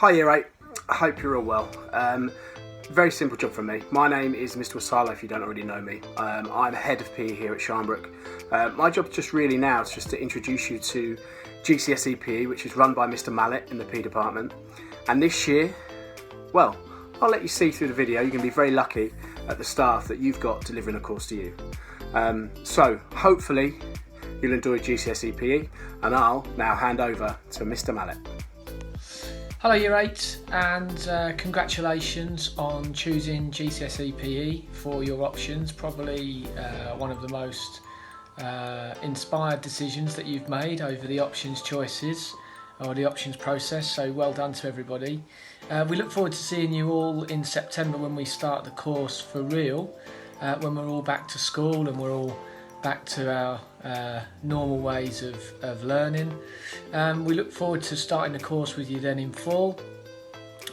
Hi Year 8, I hope you're all well. Very simple job from me. My name is Mr. Wasalo if you don't already know me. I'm head of PE here at Sharnbrook. My job just really now is just to introduce you to GCSE PE, which is run by Mr. Mallet in the PE department. And this year, well, I'll let you see through the video. You can be very lucky at the staff that you've got delivering a course to you. So hopefully you'll enjoy GCSE PE, and I'll now hand over to Mr. Mallet. Hello Year 8, and congratulations on choosing GCSE PE for your options. Probably one of the most inspired decisions that you've made over the options choices or the options process, so well done to everybody. We look forward to seeing you all in September when we start the course for real, when we're all back to school and we're all back to our normal ways of learning. We look forward to starting the course with you then in fall.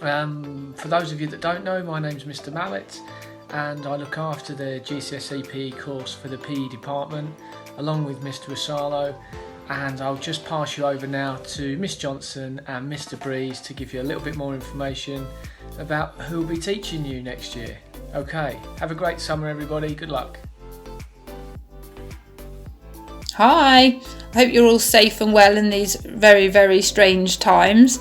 For those of you that don't know, my name's Mr. Mallet, and I look after the GCSE PE course for the PE department along with Mr. Wasalo, and I'll just pass you over now to Miss Johnson and Mr. Breeze to give you a little bit more information about who will be teaching you next year. Okay, have a great summer everybody, good luck. Hi, I hope you're all safe and well in these very, very strange times.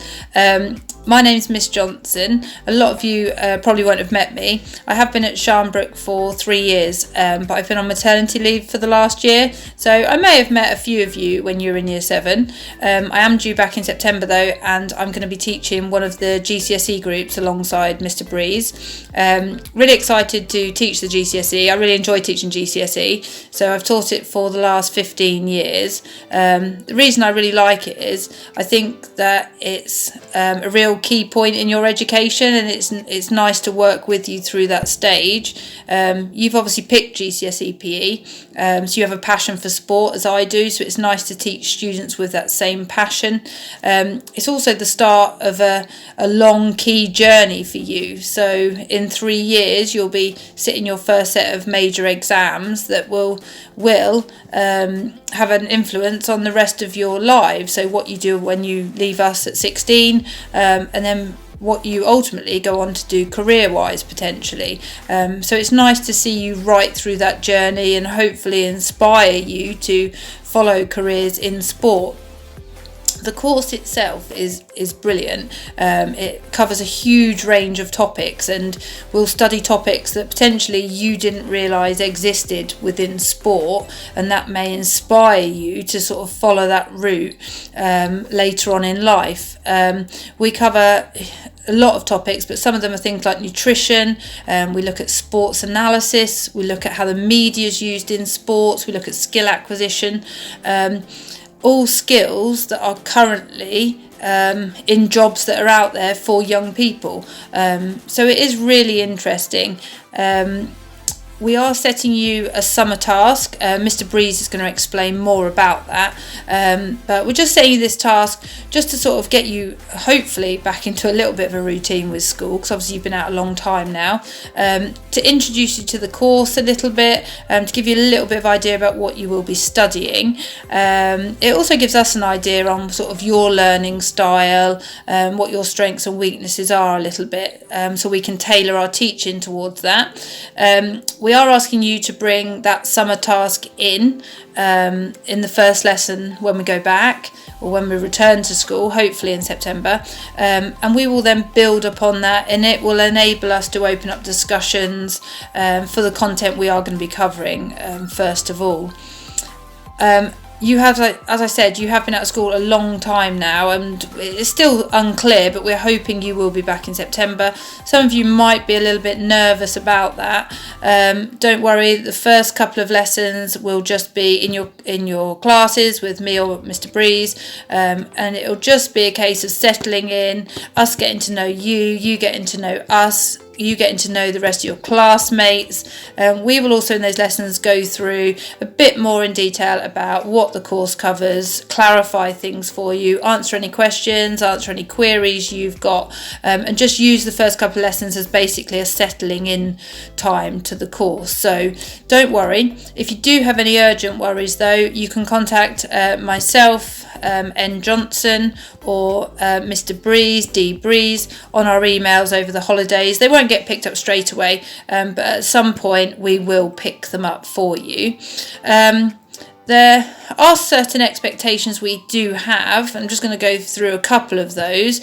My name's Miss Johnson. A lot of you probably won't have met me. I have been at Sharnbrook for 3 years, but I've been on maternity leave for the last year, so I may have met a few of you when you were in Year 7. I am due back in September though, and I'm going to be teaching one of the GCSE groups alongside Mr. Breeze. Really excited to teach the GCSE. I really enjoy teaching GCSE, so I've taught it for the last 15 years. The reason I really like it is I think that it's a real key point in your education, and it's nice to work with you through that stage. You've obviously picked GCSE PE, so you have a passion for sport as I do, so it's nice to teach students with that same passion. It's also the start of a long key journey for you, so in 3 years you'll be sitting your first set of major exams that will have an influence on the rest of your lives. So what you do when you leave us at 16, and then what you ultimately go on to do career-wise potentially. So it's nice to see you right through that journey and hopefully inspire you to follow careers in sport. The course itself is brilliant. It covers a huge range of topics, and we'll study topics that potentially you didn't realise existed within sport, and that may inspire you to sort of follow that route later on in life. We cover a lot of topics, but some of them are things like nutrition. We look at sports analysis. We look at how the media is used in sports. We look at skill acquisition. All skills that are currently in jobs that are out there for young people. So it is really interesting. We are setting you a summer task. Mr. Breeze is going to explain more about that. But we're just setting you this task just to sort of get you hopefully back into a little bit of a routine with school, because obviously you've been out a long time now. To introduce you to the course a little bit, to give you a little bit of idea about what you will be studying. It also gives us an idea on sort of your learning style, what your strengths and weaknesses are a little bit, so we can tailor our teaching towards that. We are asking you to bring that summer task in the first lesson when we go back, or when we return to school, hopefully in September, and we will then build upon that, and it will enable us to open up discussions for the content we are going to be covering first of all. You have, as I said, you have been out of school a long time now, and it's still unclear, but we're hoping you will be back in September. Some of you might be a little bit nervous about that. Don't worry, the first couple of lessons will just be in your classes with me or Mr. Breeze, and it'll just be a case of settling in, us getting to know you, you getting to know us, you getting to know the rest of your classmates. We will also in those lessons go through a bit more in detail about what the course covers, clarify things for you, answer any questions, answer any queries you've got, and just use the first couple of lessons as basically a settling in time to the course. So don't worry. If you do have any urgent worries though, you can contact myself, N Johnson, or Mr Breeze, D Breeze, on our emails over the holidays. They won't get picked up straight away, but at some point we will pick them up for you. There are certain expectations we do have. I'm just going to go through a couple of those.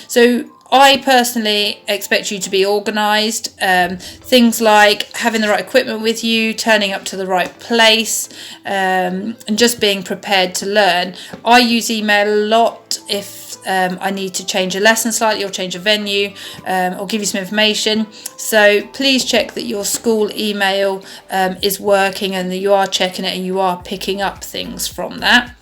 So I personally expect you to be organised. Things like having the right equipment with you, turning up to the right place, and just being prepared to learn. I use email a lot if I need to change a lesson slightly or change a venue, or give you some information. So please check that your school email is working and that you are checking it and you are picking up things from that.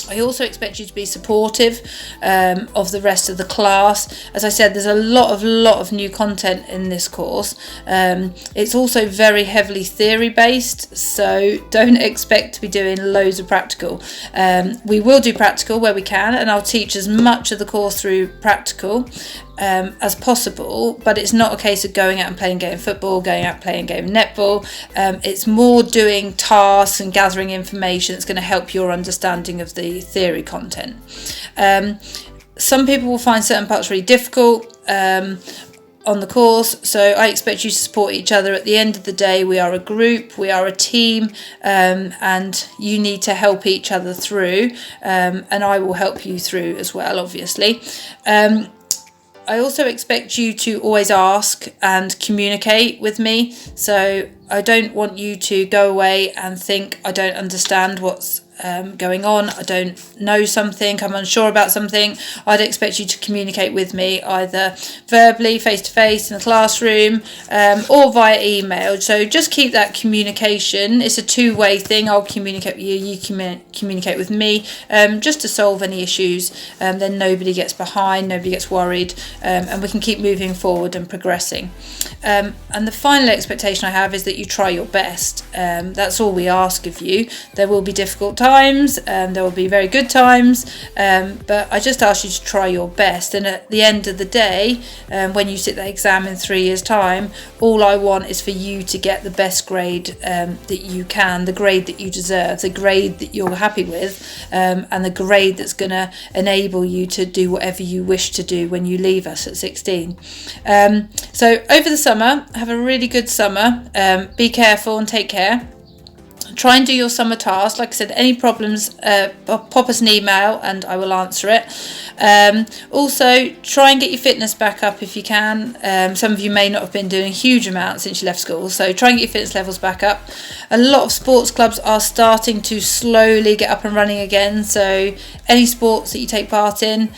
I also expect you to be supportive of the rest of the class. As I said, there's a lot of new content in this course. It's also very heavily theory based, so don't expect to be doing loads of practical. We will do practical where we can, and I'll teach as much of the course through practical as possible, but it's not a case of going out and playing a game of football, going out and playing a game of netball. It's more doing tasks and gathering information that's going to help your understanding of the theory content. Some people will find certain parts really difficult on the course, so I expect you to support each other. At the end of the day, we are a group, we are a team, and you need to help each other through, and I will help you through as well, obviously. I also expect you to always ask and communicate with me. So I don't want you to go away and think I don't understand what's going on, I don't know something, I'm unsure about something. I'd expect you to communicate with me either verbally, face to face in the classroom, or via email. So just keep that communication. It's a two-way thing. I'll communicate with you, you communicate with me, just to solve any issues. Then nobody gets behind, nobody gets worried, and we can keep moving forward and progressing. And the final expectation I have is that you try your best. That's all we ask of you. There will be difficult times, there will be very good times, but I just ask you to try your best. And at the end of the day, when you sit that exam in 3 years' time, all I want is for you to get the best grade that you can, the grade that you deserve, the grade that you're happy with, and the grade that's going to enable you to do whatever you wish to do when you leave us at 16. So over the summer, have a really good summer. Be careful and take care. Try and do your summer tasks. Like I said, any problems, pop us an email and I will answer it. Also, try and get your fitness back up if you can. Some of you may not have been doing a huge amount since you left school, so try and get your fitness levels back up. A lot of sports clubs are starting to slowly get up and running again, so any sports that you take part in,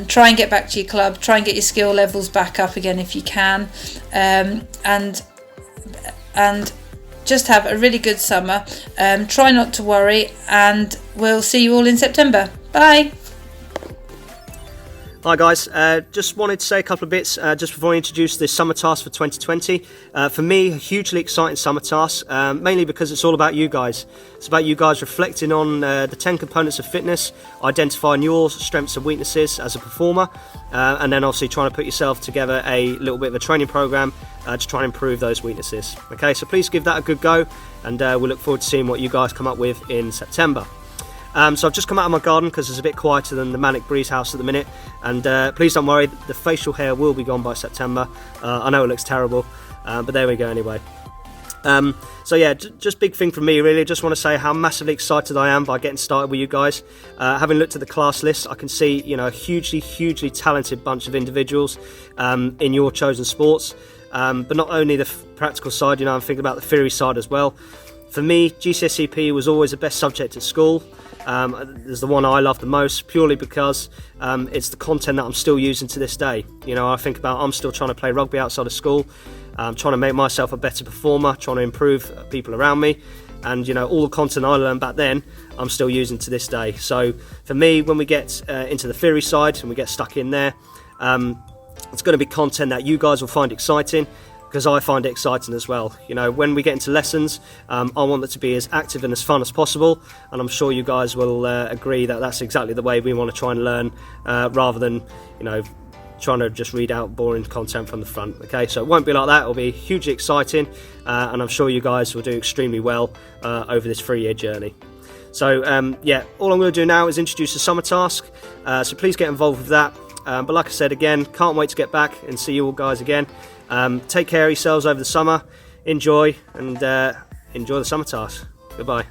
try and get back to your club, try and get your skill levels back up again if you can, and just have a really good summer. Try not to worry, and we'll see you all in September. Bye. Hi guys, just wanted to say a couple of bits just before I introduce the summer task for 2020. For me, a hugely exciting summer task, mainly because it's all about you guys. It's about you guys reflecting on the 10 components of fitness, identifying your strengths and weaknesses as a performer, and then obviously trying to put yourself together a little bit of a training program to try and improve those weaknesses. Okay, so please give that a good go, and we'll look forward to seeing what you guys come up with in September. So I've just come out of my garden because it's a bit quieter than the Manic Breeze house at the minute, and please don't worry, the facial hair will be gone by September. I know it looks terrible, but there we go anyway. So yeah, just big thing from me really. Just want to say how massively excited I am by getting started with you guys. Having looked at the class list, I can see, you know, a hugely talented bunch of individuals in your chosen sports. But not only the practical side, you know, I'm thinking about the theory side as well. For me, GCSE PE was always the best subject at school. It's the one I love the most, purely because it's the content that I'm still using to this day. You know, I think about I'm still trying to play rugby outside of school, trying to make myself a better performer, trying to improve people around me, and you know, all the content I learned back then, I'm still using to this day. So for me, when we get into the theory side and we get stuck in there, It's going to be content that you guys will find exciting, because I find it exciting as well. You know, when we get into lessons, I want it to be as active and as fun as possible, and I'm sure you guys will agree that that's exactly the way we want to try and learn, rather than, you know, trying to just read out boring content from the front. Okay, so it won't be like that. It'll be hugely exciting, and I'm sure you guys will do extremely well over this 3-year journey. So yeah, all I'm going to do now is introduce the summer task, so please get involved with that. But like I said, again, can't wait to get back and see you all guys again. Take care of yourselves over the summer, enjoy, and enjoy the summer task. Goodbye.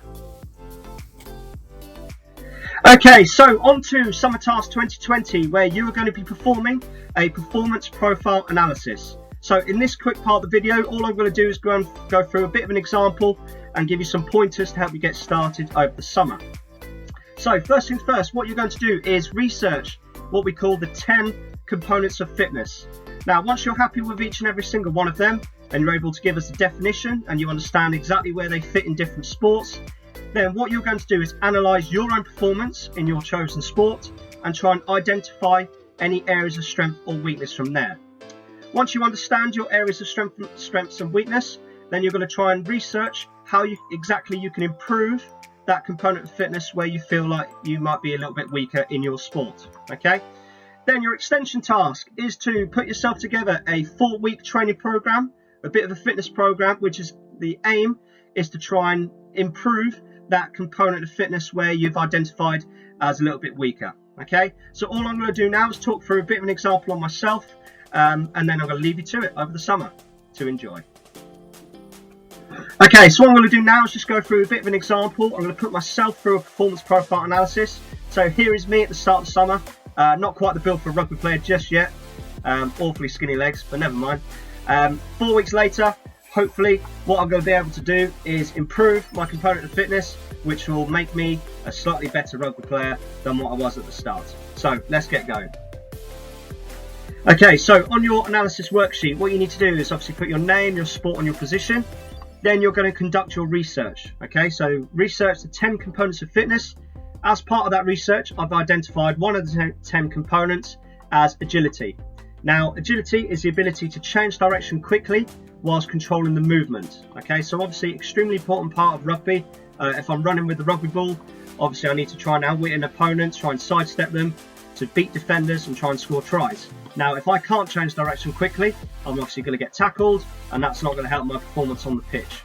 Okay, so on to Summer Task 2020, where you are going to be performing a performance profile analysis. So in this quick part of the video, all I'm going to do is go through a bit of an example and give you some pointers to help you get started over the summer. So first things first, what you're going to do is research what we call the 10 components of fitness. Now, once you're happy with each and every single one of them, and you're able to give us a definition and you understand exactly where they fit in different sports, then what you're going to do is analyse your own performance in your chosen sport and try and identify any areas of strength or weakness from there. Once you understand your areas of strengths and weakness, then you're going to try and research how exactly you can improve that component of fitness where you feel like you might be a little bit weaker in your sport. Okay? Then your extension task is to put yourself together a 4-week training program, a bit of a fitness program, which is the aim is to try and improve that component of fitness where you've identified as a little bit weaker. Okay, so all I'm going to do now is talk through a bit of an example on myself, and then I'm going to leave you to it over the summer to enjoy. Okay, so what I'm going to do now is just go through a bit of an example. I'm going to put myself through a performance profile analysis. So here is me at the start of the summer. Not quite the build for a rugby player just yet. Awfully skinny legs, but never mind. 4 weeks later, hopefully what I'm going to be able to do is improve my component of fitness, which will make me a slightly better rugby player than what I was at the start. So let's get going. Okay, so on your analysis worksheet, what you need to do is obviously put your name, your sport and your position. Then you're going to conduct your research. Okay, so research the 10 components of fitness. As part of that research, I've identified one of the 10 components as agility. Now, agility is the ability to change direction quickly whilst controlling the movement. Okay, so obviously extremely important part of rugby. If I'm running with the rugby ball, obviously I need to try and outwit an opponent, try and sidestep them to beat defenders and try and score tries. Now, if I can't change direction quickly, I'm obviously going to get tackled, and that's not going to help my performance on the pitch.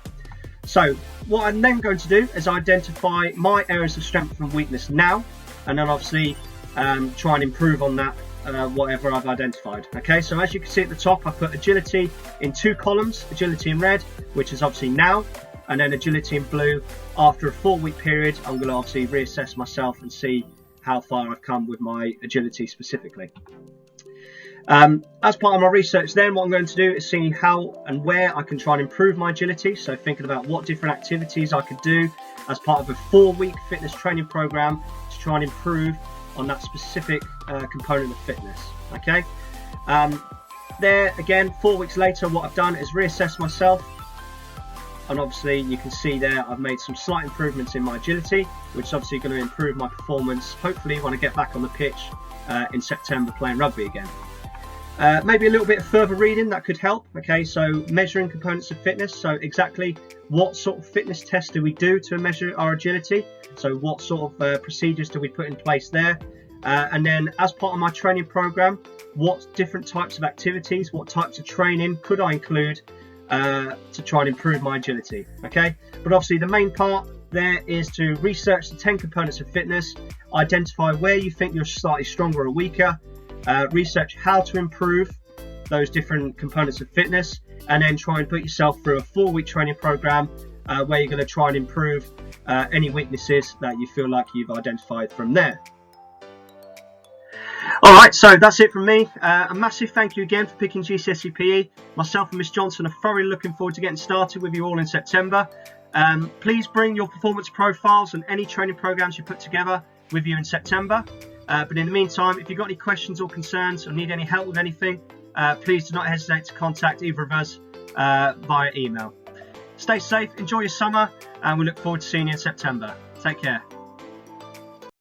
So what I'm then going to do is identify my areas of strength and weakness now, and then obviously try and improve on that, whatever I've identified. Okay, so as you can see at the top, I put agility in 2 columns, agility in red, which is obviously now, and then agility in blue. After a 4-week period, I'm going to obviously reassess myself and see how far I've come with my agility specifically. As part of my research then, what I'm going to do is see how and where I can try and improve my agility. So thinking about what different activities I could do as part of a 4-week fitness training program to try and improve on that specific component of fitness. Okay. There again, 4 weeks later, what I've done is reassess myself. And obviously you can see there I've made some slight improvements in my agility, which is obviously going to improve my performance, hopefully when I get back on the pitch in September playing rugby again. Maybe a little bit of further reading that could help. Okay, so measuring components of fitness. So exactly what sort of fitness test do we do to measure our agility? So what sort of procedures do we put in place there? And then as part of my training program, what different types of activities, what types of training could I include to try and improve my agility? Okay, but obviously the main part there is to research the 10 components of fitness, identify where you think you're slightly stronger or weaker, research how to improve those different components of fitness, and then try and put yourself through a 4-week training program where you're going to try and improve any weaknesses that you feel like you've identified from there. Alright, so that's it from me. A massive thank you again for picking GCSE PE. Myself and Miss Johnson are thoroughly looking forward to getting started with you all in September. Please bring your performance profiles and any training programs you put together with you in September. But in the meantime, if you've got any questions or concerns or need any help with anything, please do not hesitate to contact either of us via email. Stay safe, enjoy your summer, and we look forward to seeing you in September. Take care.